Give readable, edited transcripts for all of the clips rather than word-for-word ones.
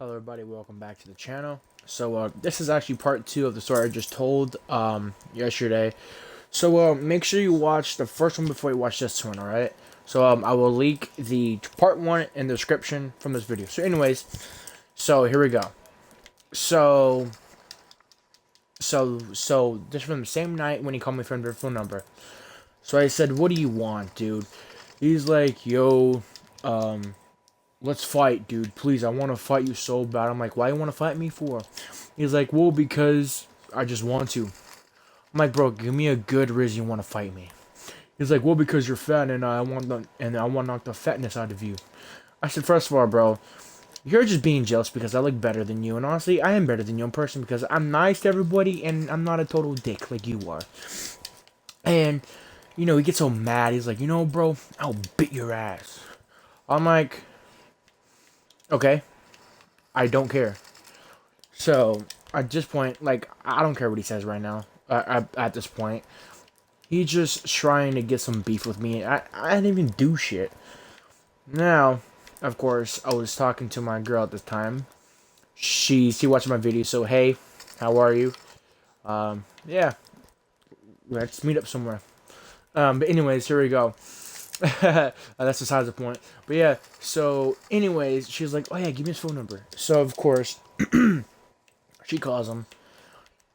Hello everybody, welcome back to the channel. So this is actually part 2 of the story I just told yesterday. So make sure you watch the first one before you watch this one, alright? So I will link the part 1 in the description from this video. So anyways, so here we go. So this from the same night when he called me from their phone number. So I said, "What do you want, dude?" He's like, "Yo, let's fight, dude. Please, I want to fight you so bad." I'm like, "Why you want to fight me for?" He's like, "Well, because I just want to." I'm like, "Bro, give me a good reason you want to fight me." He's like, "Well, because you're fat and I want to knock the fatness out of you." I said, "First of all, bro, you're just being jealous because I look better than you, and honestly, I am better than you in person because I'm nice to everybody and I'm not a total dick like you are." And he gets so mad. He's like, "Bro, I'll beat your ass." I'm like, "Okay, I don't care." So at this point, like, I don't care what he says right now. At this point, he's just trying to get some beef with me. I didn't even do shit. Now, of course, I was talking to my girl at the time. She watched my video, so hey, how are you? Yeah, let's meet up somewhere. But anyways, here we go. That's besides the point. But yeah, so anyways, she's like, "Oh yeah, give me his phone number." So of course, she calls him.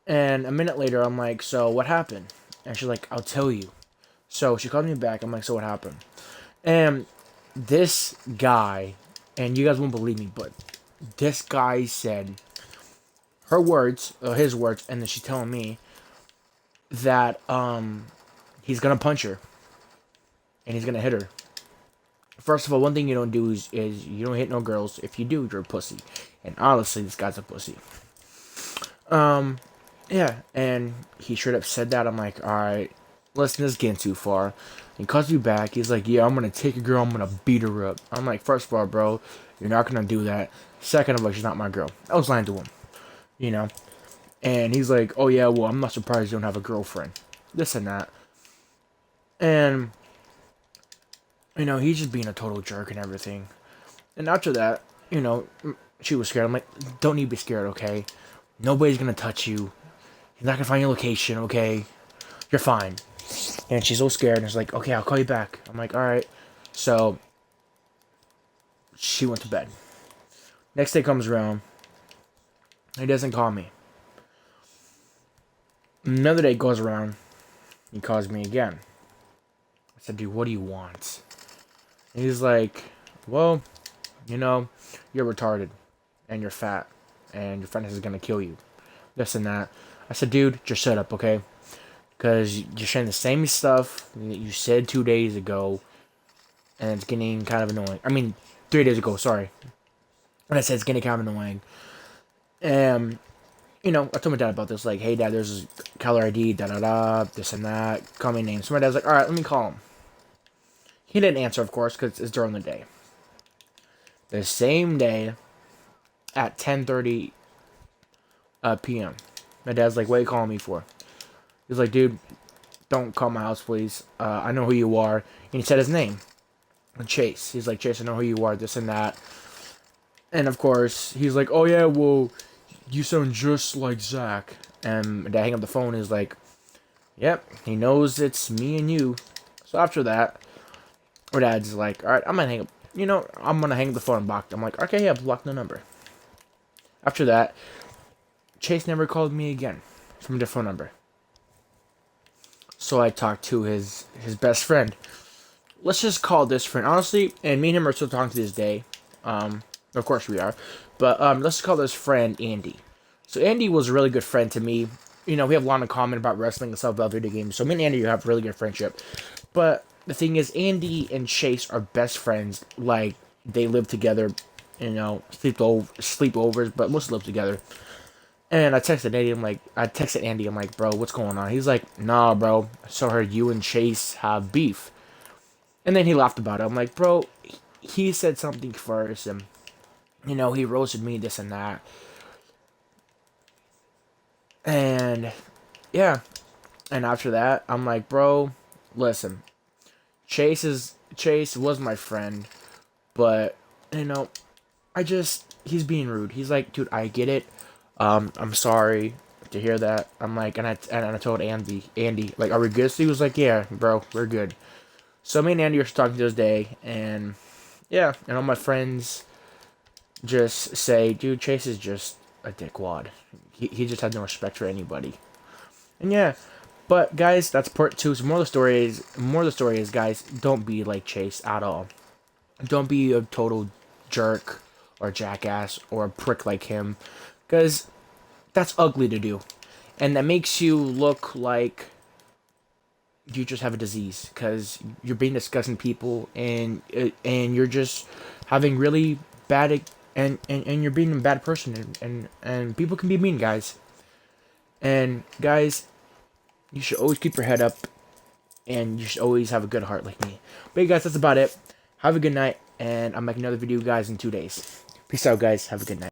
And a minute later, I'm like, "So what happened?" And she's like, "I'll tell you." So she called me back. I'm like, "So what happened?" And this guy, and you guys won't believe me, but this guy said her words, his words, and then she's telling me that he's gonna punch her and he's gonna hit her. First of all, one thing you don't do is you don't hit no girls. If you do, you're a pussy. And honestly, this guy's a pussy. Yeah, and he straight up said that. I'm like, "Alright, listen, this is getting too far." He calls me back. He's like, "Yeah, I'm gonna take a girl. I'm gonna beat her up." I'm like, "First of all, bro, you're not gonna do that. Second of all, she's not my girl." I was lying to him, you know. And he's like, "Oh yeah, well, I'm not surprised you don't have a girlfriend." This and that. And he's just being a total jerk and everything. And after that, she was scared. I'm like, "Don't need to be scared, okay? Nobody's gonna touch you. He's not gonna find your location, okay? You're fine." And she's so scared and she's like, "Okay, I'll call you back." I'm like, "Alright." So she went to bed. Next day comes around. He doesn't call me. Another day goes around. He calls me again. I said, "Dude, what do you want?" And he's like, "Well, you know, you're retarded. And you're fat. And your friend is gonna kill you. This and that." I said, "Dude, just shut up, okay? Because you're saying the same stuff that you said 2 days ago. And it's getting kind of annoying. I mean, 3 days ago, sorry. And I said it's getting kind of annoying." And, I told my dad about this. Like, "Hey, Dad, there's this caller ID, da-da-da, this and that. Call me names." So my dad's like, "Alright, let me call him." He didn't answer, of course, because it's during the day. The same day, at 10:30 p.m., my dad's like, "What are you calling me for?" He's like, "Dude, don't call my house, please. I know who you are." And he said his name. Chase. He's like, "Chase, I know who you are, this and that." And of course, he's like, "Oh yeah, well, you sound just like Zach." And I hang up the phone. He's like, "Yep, he knows it's me and you." So after that, my dad's like, "Alright, I'm gonna hang up. I'm gonna hang up the phone and block." I'm like, "Okay, yeah, block the number." After that, Chase never called me again from a different number. So I talked to his best friend. Let's just call this friend, honestly, and me and him are still talking to this day. Of course we are. But let's call this friend Andy. So Andy was a really good friend to me. We have a lot in common about wrestling and stuff about video games. So me and Andy have a really good friendship. But the thing is, Andy and Chase are best friends. Like, they live together, sleepovers, but mostly live together. And I texted Andy, I'm like, "Bro, what's going on?" He's like, "Nah, bro, I saw her, you and Chase have beef." And then he laughed about it. I'm like, "Bro, he said something first, and, he roasted me, this and that." And, yeah. And after that, I'm like, "Bro, listen, Chase was my friend, but, I just, he's being rude. He's like, dude, I get it. I'm sorry to hear that. I'm like, and I told Andy, like, are we good? So he was like, yeah, bro, we're good. So me and Andy are talking to this day, and yeah, and all my friends just say, dude, Chase is just a dickwad. He just has no respect for anybody. And yeah, but guys, that's part two. So more of the story is, guys, don't be like Chase at all. Don't be a total jerk or jackass or a prick like him, because that's ugly to do, and that makes you look like you just have a disease, because you're being disgusting people, and you're just having really bad and you're being a bad person, and people can be mean, guys. And guys, you should always keep your head up, and you should always have a good heart like me. But hey, guys, that's about it. Have a good night, and I'll make another video, guys, in 2 days. Peace out, guys. Have a good night.